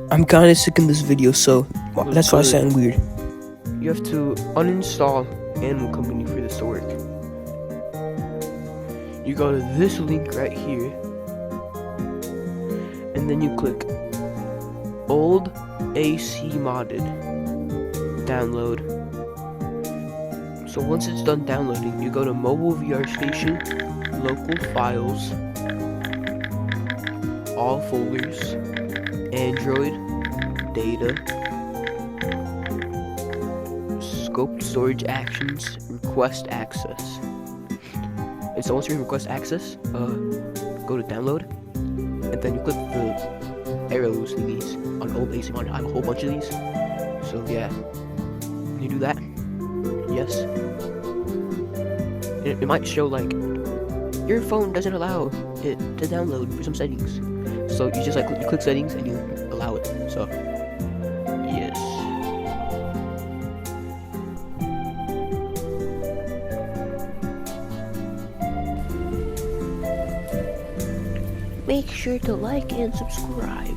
I'm kind of sick in this video, so that's why I sound weird. You have to uninstall Animal Company for this to work. You go to this link right here, and then you click Old AC Modded Download. So once it's done downloading, you go to Mobile VR Station, Local Files, All Folders, Android, Data, Scoped Storage Actions, Request Access. And so once you're in Request Access, go to Download, and then you click the arrows thingies on Old AC Modded. I have a whole bunch of these, so yeah. You do that, yes. It might show like your phone doesn't allow it to download for some settings, so you just like you click settings and you allow it. So yes. Make sure to like and subscribe.